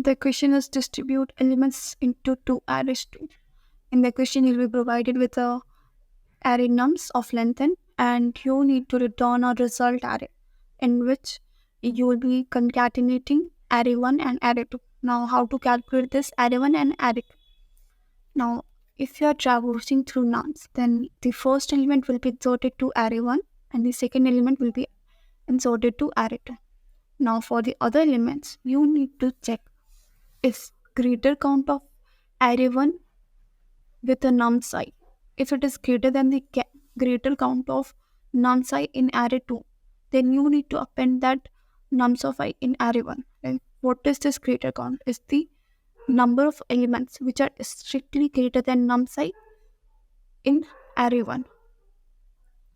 The question is distribute elements into two arrays. In the question, you'll be provided with a array nums of length n, and you need to return a result array in which you will be concatenating array 1 and array 2. Now, how to calculate this array 1 and array 2? Now, if you are traversing through nums, then the first element will be inserted to array 1 and the second element will be inserted to array 2. Now, for the other elements, you need to check is greater count of array 1 with a num size. If it is greater than the greater count of nums I in array 2, then you need to append that nums of I in array 1. Like, what is this greater count? Is the number of elements which are strictly greater than nums I in array 1.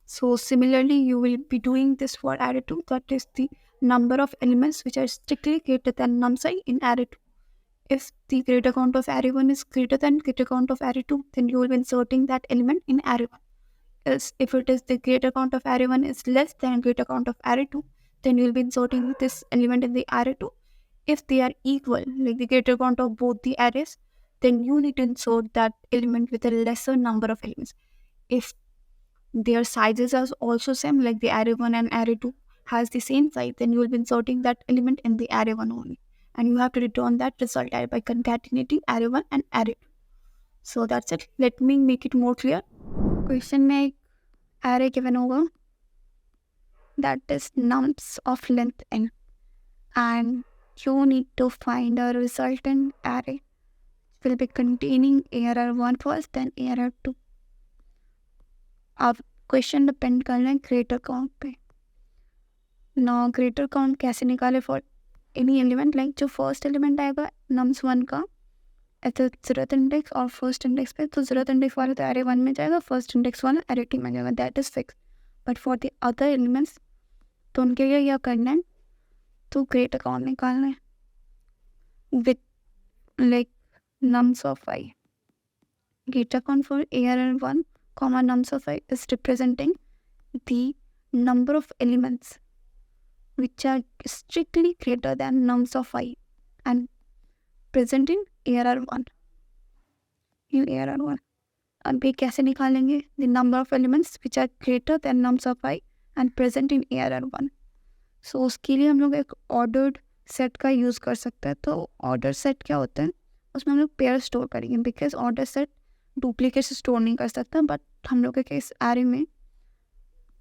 So similarly, you will be doing this for array 2. That is the number of elements which are strictly greater than nums I in array 2. If the greater count of array 1 is greater than greater count of array 2, then you will be inserting that element in array 1. Else, if it is the greater count of array 1 is less than greater count of array 2, then you will be inserting this element in the array 2. If they are equal, like the greater count of both the arrays, then you need to insert that element with a lesser number of elements. If their sizes are also same, like the array 1 and array 2 has the same size, then you will be inserting that element in the array 1 only. And you have to return that result array by concatenating array 1 and array 2. So that's it. Let me make it more clear. Question में एक array given होगा, that is nums of length n, and you need to find a resultant array which will be containing ARR 1 first, then ARR 2. अब question depend करना है greater count पे. ना greater count कैसे निकाले फॉर एनी एलिमेंट, लाइक जो first element आएगा nums 1 का ऐसे ज़रूरत इंडेक्स और फर्स्ट इंडेक्स पे, तो ज़रूरत इंडेक्स वाला तो एरे 1 में जाएगा, फर्स्ट इंडेक्स वाला एरे 2 में जाएगा, that is fix. But for the other elements तो उनके लिए यह करना है, तो ग्रेटर काउंट निकालना है with like nums of I. Greater count for ARR1, nums of I is representing the number of elements which are strictly greater than nums of I and present in ARR1. In ARR1. अब ये कैसे निकालेंगे? The number of elements which are greater than nums of I and present in ARR1. So उसके लिए हम लोग एक ordered set का यूज़ कर सकते हैं. तो ordered set क्या होता है? उसमें हम लोग पेयर स्टोर करेंगे, because order set duplicates store नहीं कर सकता, बट हम लोग के केस एरे में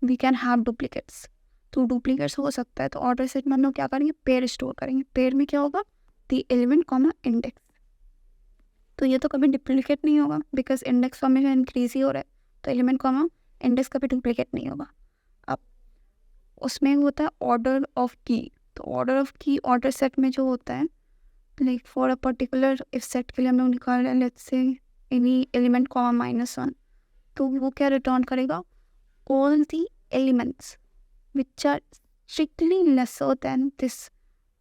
वी कैन हैव डुप्लीकेट्स, तो डुप्लीकेट्स हो सकता है. तो ऑर्डर सेट में हम लोग क्या करेंगे? पेयर स्टोर करेंगे. पेयर में क्या होगा? The element comma index. तो ये तो कभी डुप्लीकेट नहीं होगा, बिकॉज इंडेक्स फॉर्म में इंक्रीज ही हो रहा है, तो एलिमेंट कॉमा इंडेक्स कभी डुप्लीकेट नहीं होगा. अब उसमें होता है ऑर्डर ऑफ की. तो ऑर्डर ऑफ की ऑर्डर सेट में जो होता है, like for a particular if set के लिए हम लोग निकाल रहे हैं let's say any element comma -1, तो वो क्या रिटर्न करेगा? All the elements which are strictly lesser than this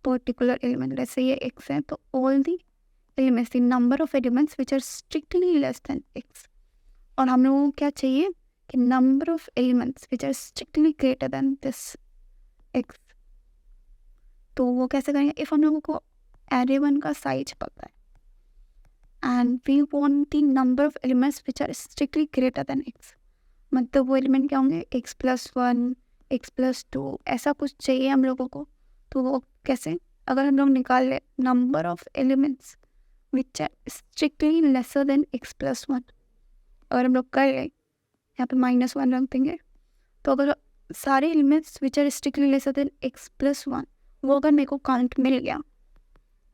particular element. Let's say ये x है, तो all the elements, the number of elements which are strictly less than x. और हम लोगों को क्या चाहिए कि number of elements which are strictly greater than this x. तो वो कैसे करेंगे? इफ़ हम लोगों को एरे 1 का साइज पता है and we want the number of elements which are strictly greater than x, मतलब वो एलिमेंट क्या होंगे? x+1, x+2, ऐसा कुछ चाहिए हम लोगों को. तो वो कैसे? अगर हम लोग निकाल ले number of elements which are strictly lesser than x+1, अगर हम लोग कर ले यहाँ पे -1 रख देंगे, तो अगर सारे elements which are strictly lesser than x+1 वो अगर मेरे को काउंट मिल गया,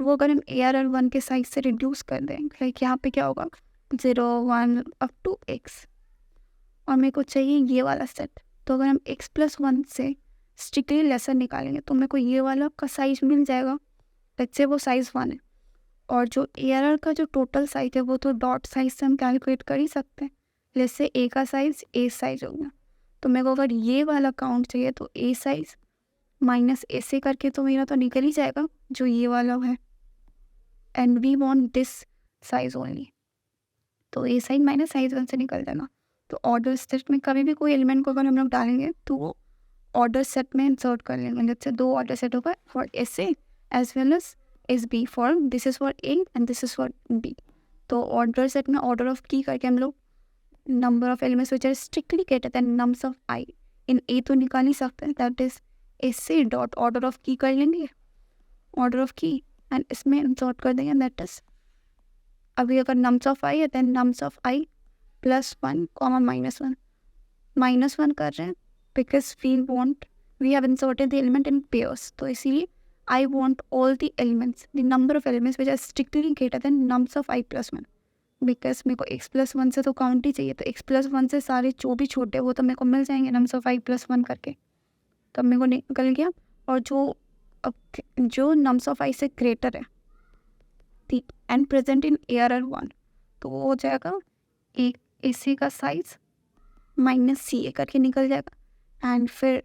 वो अगर हम ARR1 के साइज से रिड्यूस कर दें, लाइक यहाँ पे क्या होगा? 0, 1 अप टू x, और मेरे को चाहिए ये वाला सेट. तो अगर हम x+1 से स्ट्रिक्टली लेसर निकालेंगे तो मेरे को ये वाला का साइज मिल जाएगा. लेट्स से वो साइज़ 1 है, और जो ARR का जो टोटल साइज है वो तो डॉट साइज से हम कैलकुलेट कर ही सकते हैं. लेट्स से A का साइज A साइज हो गया, तो मेरे को अगर ये वाला काउंट चाहिए तो A साइज -A से करके तो मेरा तो निकल ही जाएगा जो ये वाला है, and we want this size only, तो A साइज माइनस साइज 1 से निकल जाना. तो ऑर्डर सेट में कभी भी कोई एलिमेंट को अगर हम लोग डालेंगे तो वो ऑर्डर सेट में इंसर्ट कर लेंगे. जैसे 2 ऑर्डर सेट होगा for SA as well as is B form. This is for A and this is for B. तो order set में order of key करके हम लोग number of elements which are strictly greater than nums of I in A तो निकाल नहीं सकते, that is AC dot order of key कर लेंगे, order of key, and इसमें insert कर देंगे, that is अभी अगर nums of I है then nums of I plus 1 comma minus 1 कर रहे हैं because we have inserted the element in pairs, तो इसीलिए I want all the elements, the number of elements which are strictly greater than nums of I plus 1, because मेरे को x plus 1 से तो count ही चाहिए, तो x प्लस 1 से सारे जो भी छोटे वो तो मेरे को मिल जाएंगे नम्स ऑफ I प्लस 1 करके, तब मेरे को निकल गया। और जो नम्स ऑफ I से ग्रेटर है ठीक एंड प्रेजेंट इन ARR 1, तो वो हो जाएगा एक AC का साइज माइनस CA करके निकल जाएगा। एंड फिर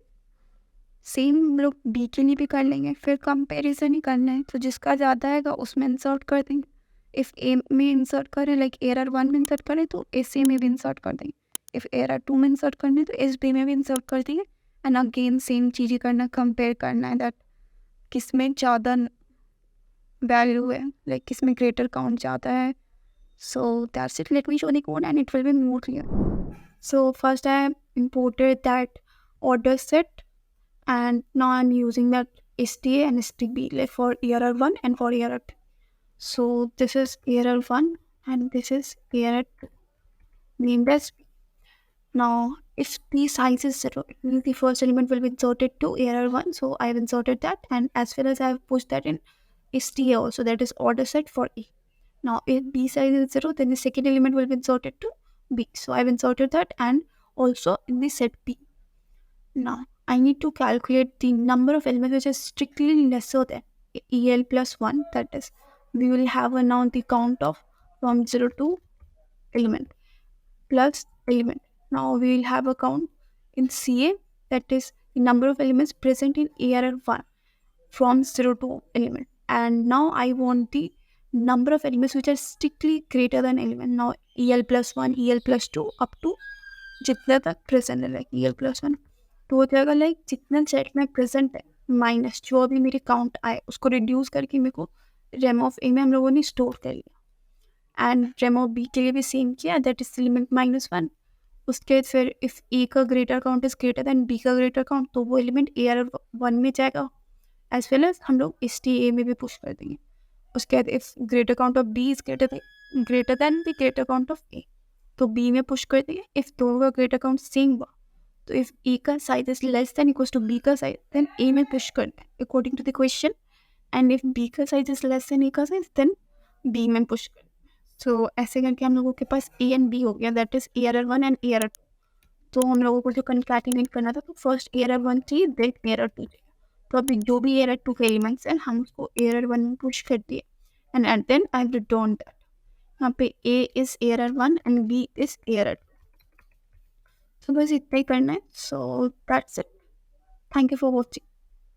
सेम हम लोग B के लिए भी कर लेंगे, फिर कंपेरिजन ही करना है, तो जिसका ज़्यादा आएगा उसमें इंसर्ट कर देंगे। इफ़ A में इंसर्ट करें लाइक ARR 1 में इंसर्ट करें तो AC में भी इंसर्ट कर देंगे, इफ़ ARR 2 में इंसर्ट करना है तो SB में भी इंसर्ट कर देंगे। एंड अगेन सेम चीज़ ही करना, कंपेयर करना है दैट किस में ज़्यादा वैल्यू है, लाइक किस में ग्रेटर काउंट ज़्यादा है। So that's it, let me show the code and it will be more clear. So first I have imported that order set and now I'm using that STA and STB like for ARR 1 and for ARR 2. So this is ARR 1 and this is ARR 2 named as B. Now if the size is 0, it means the first element will be inserted to ARR 1, so I have inserted that, and as well as I have pushed that in STA also, that is order set for A. Now if B size is 0, then the second element will be inserted to B, so I have inserted that and also in the set B. Now I need to calculate the number of elements which is strictly lesser than EL plus 1, that is we will have a now the count of from 0 to element plus element. Now we will have a count in CA, that is the number of elements present in ARR 1 from 0 to element. And now I want the number of elements which are strictly greater than element. Now EL plus 1, EL plus 2 up to जितना तक present है, like EL plus 1, तो हो जाएगा like जितना set में present है minus जो अभी मेरी काउंट आए उसको रिड्यूस करके मेरे को रेम ऑफ ए में हम लोगों ने स्टोर कर लिया। एंड रेम ऑफ बी के लिए भी सेम किया, दैट इज एलिमेंट -1। उसके फिर इफ़ ए का greater count is greater than B का ग्रेटर काउंट, तो वो एलिमेंट ARR 1 में जाएगा, एज वेल एज हम लोग STA में भी पुश कर देंगे। उसके बाद if greater count of B is greater than the greater count of A, तो बी में पुश कर देंगे। इफ दोनों का ग्रेटर काउंट सेम हुआ तो इफ ए का size is less than equals to B का साइज, देन ए में पुश करना है according to the question. And if B का size is less than A का साइज, देन बी में पुश करना है। सो ऐसे करके हम लोगों के पास ए एंड बी हो गया, that is ARR 1 and ARR 2। तो हम लोगों को जो कंकैटिनेट करना था तो फर्स्ट ARR 1 चाहिए, देन ARR 2 चाहिए। तो अभी जो भी ARR 2 के एलिमेंट्स हैं हम उसको ARR 1 में पुश कर दिए, and then I return that. यहाँ पे A is ARR 1 and B is ARR 2। So बस इतना ही करना है। So that's it, thank you for watching.